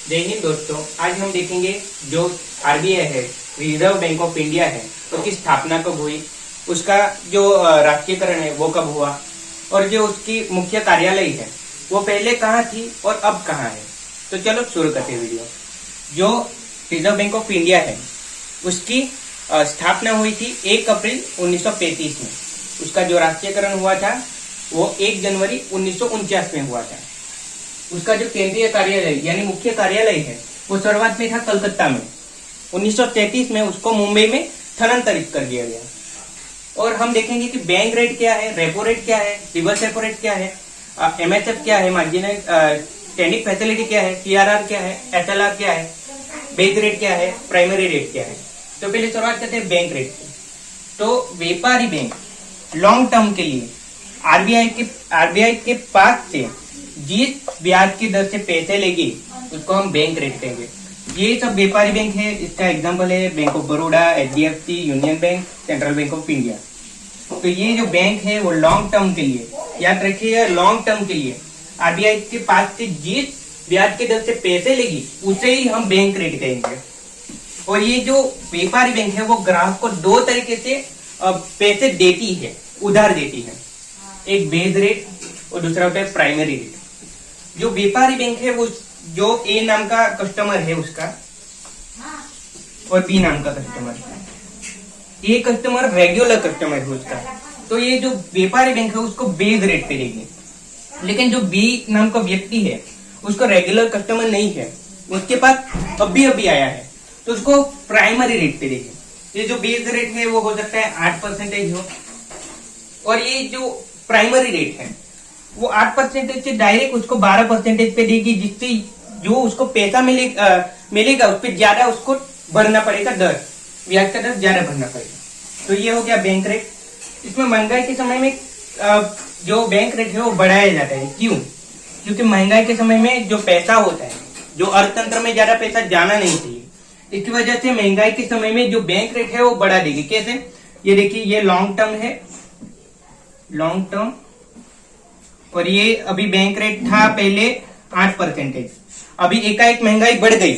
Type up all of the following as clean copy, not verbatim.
जय हिंद दोस्तों। आज हम देखेंगे जो आरबीआई है, रिजर्व बैंक ऑफ इंडिया है, उसकी स्थापना कब हुई, उसका जो राष्ट्रीयकरण है वो कब हुआ, और जो उसकी मुख्य कार्यालय है वो पहले कहाँ थी और अब कहाँ है। तो चलो शुरू करते हैं वीडियो। जो रिजर्व बैंक ऑफ इंडिया है उसकी स्थापना हुई थी 1 अप्रैल 1935 में। उसका जो राष्ट्रीयकरण हुआ था वो 1 जनवरी 1949 में हुआ था। उसका जो केंद्रीय कार्यालय यानी मुख्य कार्यालय है वो शुरुआत में था कलकत्ता में। 1933 में उसको मुंबई में स्थानांतरित कर दिया गया। और हम देखेंगे कि बैंक रेट क्या है, रेपो रेट क्या है, रिवर्स रेपो रेट क्या है, एमएसएफ क्या है, मार्जिनल स्टैंडिंग फैसिलिटी क्या है, सीआरआर क्या है, एसएलआर क्या है, बेस रेट क्या है, प्राइमरी रेट क्या है। तो पहले शुरुआत करते हैं बैंक रेट से। तो व्यापारी बैंक लॉन्ग टर्म के लिए आरबीआई के पास से जिस ब्याज की दर से पैसे लेगी उसको हम बैंक रेट कहेंगे। ये सब व्यापारी बैंक है। इसका एग्जांपल है bank of Baroda, HDFC, union bank, central bank of India. तो ये जो बैंक है वो लॉन्ग टर्म के लिए, याद रखिए, लॉन्ग टर्म के लिए आरबीआई के पास से जिस ब्याज की दर से पैसे लेगी उसे ही हम बैंक रेट कहेंगे। और ये जो व्यापारी बैंक है वो ग्राहक को 2 तरीके से पैसे देती है, उधार देती है। एक बेस रेट और दूसरा होता है प्राइमरी रेट। जो व्यापारी बैंक है वो जो ए नाम का कस्टमर है उसका और बी नाम का कस्टमर, ये कस्टमर रेगुलर कस्टमर है उसका, तो ये जो व्यापारी बैंक है उसको बेस रेट पे देगी। लेकिन जो बी नाम का व्यक्ति है उसको रेगुलर कस्टमर नहीं है, उसके पास अभी आया है, तो उसको प्राइमरी रेट पे देगी। ये जो बेस रेट है वो हो सकता है 8% हो, और ये जो प्राइमरी रेट है वो 8% से डायरेक्ट उसको 12% पे देगी, जिससे जो उसको पैसा मिलेगा उस पर ज्यादा उसको भरना पड़ेगा, दर ब्याज का दर ज्यादा भरना पड़ेगा। तो ये हो गया बैंक रेट। इसमें महंगाई के समय में जो बैंक रेट है वो बढ़ाया जाता है। क्यों? क्योंकि महंगाई के समय में जो पैसा होता है, जो अर्थतंत्र में ज्यादा पैसा जाना नहीं चाहिए, इसकी वजह से महंगाई के समय में जो बैंक रेट है वो बढ़ा देगी। कैसे? ये देखिए, ये लॉन्ग टर्म है, लॉन्ग टर्म, और ये अभी बैंक रेट था पहले 8%। अभी एकाएक महंगाई बढ़ गई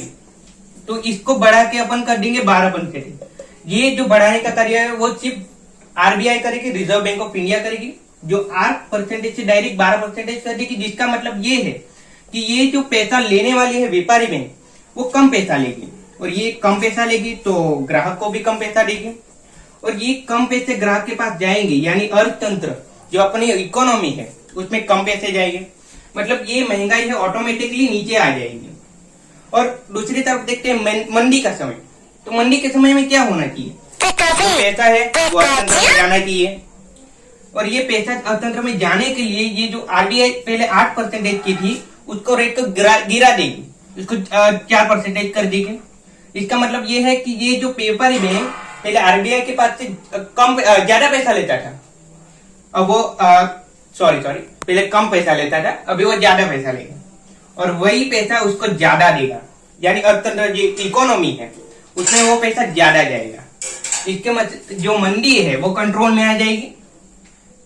तो इसको बढ़ा के अपन कर देंगे 12%। ये जो बढ़ाने का कार्य है वो सिर्फ आरबीआई करेगी, रिजर्व बैंक ऑफ इंडिया करेगी, जो 8% से डायरेक्ट 12% कर देगी। जिसका मतलब ये है कि ये जो पैसा लेने वाली है व्यापारी बैंक वो कम पैसा लेगी, और ये कम पैसा लेगी तो ग्राहक को भी कम पैसा देगी, और ये कम पैसे ग्राहक के पास जाएंगे, यानी अर्थतंत्र जो अपनी इकोनॉमी है उसमें कम पैसे जाएंगे। मतलब ये महंगाई है ऑटोमेटिकली नीचे आ जाएगी। और दूसरी तरफ देखते हैं मंदी का समय। तो मंदी के समय में क्या होना चाहिए? जो पैसा है वो अर्थतंत्र में जाना चाहिए, और ये पैसा अर्थतंत्र में जाने के लिए ये जो आरबीआई पहले 8% की थी उसको रेट को गिरा देगी, उसको 4% कर देगी। इसका मतलब ये है कि ये जो व्यापारी बैंक पहले आरबीआई के पास से ज्यादा पैसा लेता था, अब वो पहले कम पैसा लेता था, अभी वो ज्यादा पैसा लेगा, और वही पैसा उसको ज्यादा देगा, यानी अर्थतंत्र जो इकोनॉमी है उसमें वो पैसा ज्यादा जाएगा। इसके जो मंदी है वो कंट्रोल में आ जाएगी।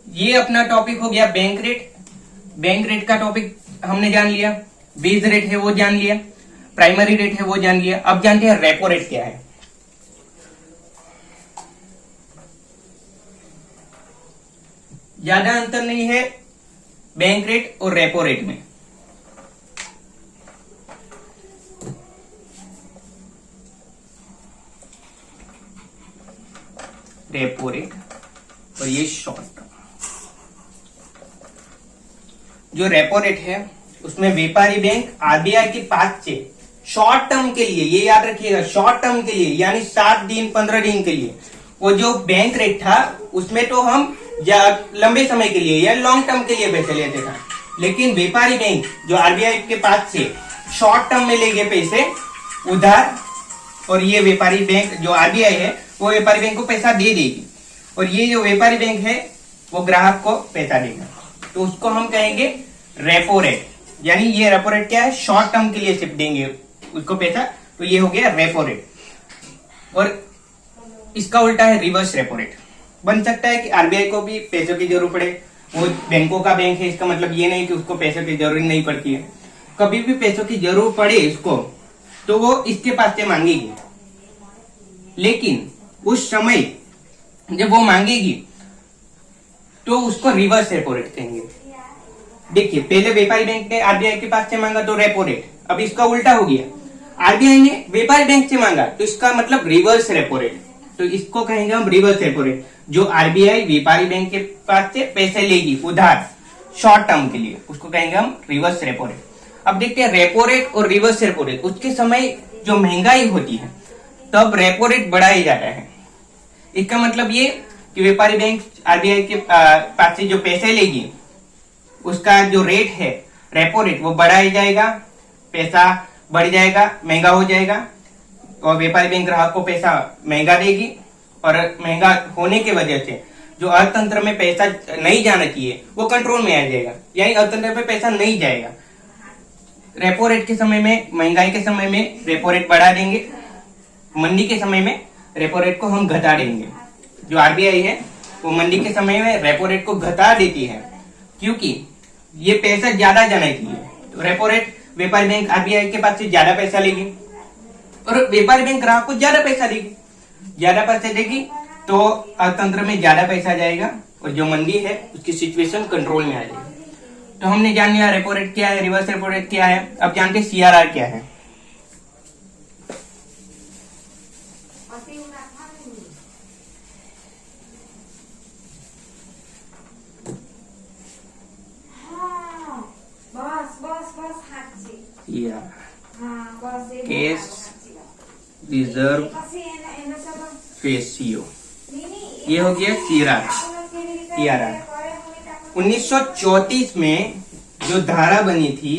ये अपना टॉपिक हो गया बैंक रेट। बैंक रेट का टॉपिक हमने जान लिया, बेस रेट है वो जान लिया, प्राइमरी रेट है वो जान लिया। अब जानते हैं रेपो रेट क्या है। ज्यादा अंतर नहीं है बैंक रेट और रेपो रेट में। रेपो रेट और ये शॉर्ट टर्म। जो रेपो रेट है उसमें व्यापारी बैंक आरबीआई के पास से शॉर्ट टर्म के लिए, ये याद रखिएगा, शॉर्ट टर्म के लिए यानी 7 दिन 15 दिन के लिए, वो जो बैंक रेट था उसमें तो हम या लंबे समय के लिए या लॉन्ग टर्म के लिए पैसे लेते था। लेकिन व्यापारी बैंक जो आरबीआई के पास से शॉर्ट टर्म में लेंगे पैसे उधार, और ये व्यापारी बैंक जो आरबीआई है वो व्यापारी बैंक को पैसा दे देगी, और ये जो व्यापारी बैंक है वो ग्राहक को पैसा देगा। तो उसको हम कहेंगे रेपो रेट। यानी ये रेपो रेट क्या है? शॉर्ट टर्म के लिए सिर्फ देंगे उसको पैसा, तो ये हो गया रेपो रेट। और इसका उल्टा है रिवर्स रेपो रेट। बन सकता है कि आरबीआई को भी पैसों की जरूरत पड़े, वो बैंकों का बैंक है, इसका मतलब ये नहीं कि उसको पैसों की जरूरत नहीं पड़ती है। कभी भी पैसों की जरूरत पड़े इसको तो वो इसके पास से मांगेगी, लेकिन उस समय जब वो मांगेगी तो उसको रिवर्स रेपो रेट कहेंगे। देखिए, पहले व्यापारी बैंक ने आरबीआई के पास से मांगा तो रेपो रेट, अब इसका उल्टा हो गया, आरबीआई ने व्यापारी बैंक से मांगा तो इसका मतलब रिवर्स रेपो रेट, तो इसको कहेंगे हम रिवर्स रेपो रेट। जो आरबीआई व्यापारी बैंक के पास से पैसे लेगी उधार शॉर्ट टर्म के लिए, उसको कहेंगे हम रिवर्स रेपो रेट। अब देखते हैं रेपो रेट और रिवर्स रेपो रेट, उसके समय जो महंगाई होती है तब रेपो रेट बढ़ाया जाता है। इसका मतलब ये कि व्यापारी बैंक आरबीआई के पास से जो पैसे लेगी उसका जो रेट है रेपो रेट वो बढ़ाया जाएगा, पैसा बढ़ जाएगा, महंगा हो जाएगा, और व्यापारी बैंक ग्राहक को पैसा महंगा देगी, और महंगा होने की वजह से जो अर्थतंत्र में पैसा नहीं जाना चाहिए वो कंट्रोल में आ जाएगा, यानी अर्थतंत्र में पैसा नहीं जाएगा। रेपो रेट के समय में, महंगाई के समय में रेपो रेट बढ़ा देंगे, मंदी के समय में रेपो रेट को हम घटा देंगे। जो आरबीआई है वो मंदी के समय में रेपो रेट को घटा देती है, क्योंकि ये पैसा ज्यादा जाना चाहिए। तो रेपो रेट व्यापारी बैंक आरबीआई के पास से ज्यादा पैसा लेगी और व्यापारी बैंक ग्राहक को ज्यादा पैसा देगी, ज्यादा पैसा देगी तो अर्थतंत्र में ज्यादा पैसा जाएगा और जो मंदी है उसकी सिचुएशन कंट्रोल में आ जाएगी। तो हमने जान लिया रेपो रेट क्या है, रिवर्स रेपो रेट क्या है। अब जानते हैं सीआरआर क्या है। केस रिजर्व रेशियो, ये हो गया सीआरआर। 1934 में जो धारा बनी थी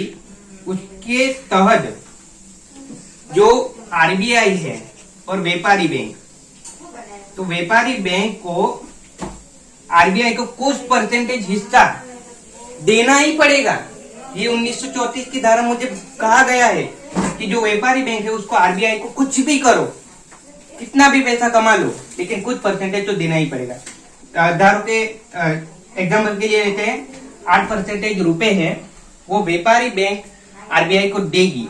उसके तहत जो आरबीआई है और व्यापारी बैंक, तो व्यापारी बैंक को आरबीआई को कुछ परसेंटेज हिस्सा देना ही पड़ेगा। ये 1934 की धारा मुझे कहा गया है कि जो व्यापारी बैंक है उसको आरबीआई को कुछ भी करो, कितना भी पैसा कमा लो, लेकिन कुछ परसेंटेज तो देना ही पड़ेगा। धारों के एग्जाम्पल के लिए लेते हैं, 8% रुपए है वो व्यापारी बैंक आरबीआई को देगी।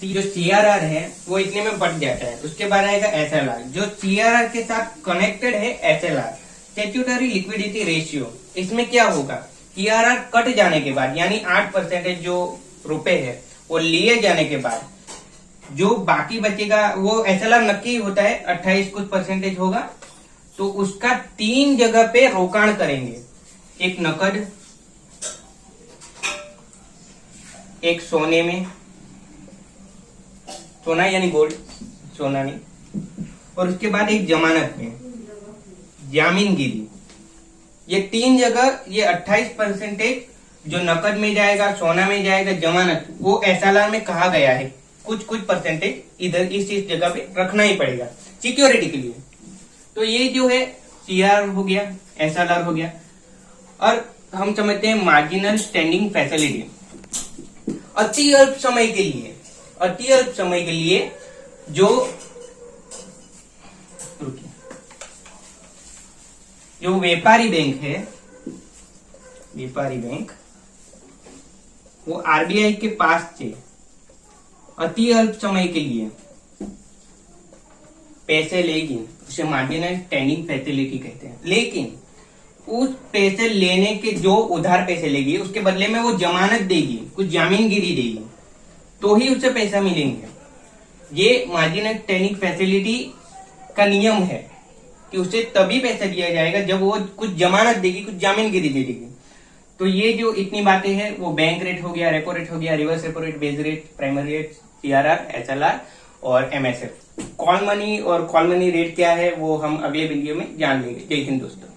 जो सीआरआर है वो इतने में बढ़ जाता है। उसके बाद आएगा एसएलआर, जो सीआरआर के साथ कनेक्टेड है एसएलआर, स्टैट्यूटरी लिक्विडिटी रेशियो। इसमें क्या होगा, सीआरआर कट जाने के बाद, यानी 8% जो रुपए है वो लिए जाने के बाद जो बाकी बचेगा वो एसएलआर नक्की होता है, 28 कुछ परसेंटेज होगा, तो उसका 3 जगह पे रोकाण करेंगे। एक नकद, एक सोने में, सोना यानी गोल्ड, सोना नहीं, और उसके बाद एक जमानत में, जामीनगिरी। ये 3 जगह ये 28% जो नकद में जाएगा, सोना में जाएगा, जमानत, वो एसएलआर में कहा गया है कुछ परसेंटेज इधर इस जगह पे रखना ही पड़ेगा सिक्योरिटी के लिए। तो ये जो है सीआरआर हो गया, एसएलआर हो गया। और हम समझते हैं मार्जिनल स्टैंडिंग फैसिलिटी। अति अल्प समय के लिए, अति अल्प समय के लिए जो व्यापारी बैंक है, व्यापारी बैंक वो आरबीआई के पास से अति अल्प समय के लिए पैसे लेगी, उसे मार्जिनल स्टैंडिंग फैसिलिटी कहते हैं। लेकिन उस पैसे लेने के जो उधार पैसे लेगी उसके बदले में वो जमानत देगी, कुछ जामीनगिरी देगी, तो ही उसे पैसा मिलेंगे। ये मार्जिनल स्टैंडिंग फैसिलिटी का नियम है कि उसे तभी पैसा दिया जाएगा जब वो कुछ जमानत देगी, कुछ जामीनगिरी दे देगी। तो ये जो इतनी बातें हैं वो बैंक रेट हो गया, रेपो रेट हो गया, reverse repo rate, base rate, primary rate, CRR, SLR और एमएसएफ। कॉल मनी और कॉल मनी रेट क्या है वो हम अगले वीडियो में जान लेंगे। जय हिंद दोस्तों।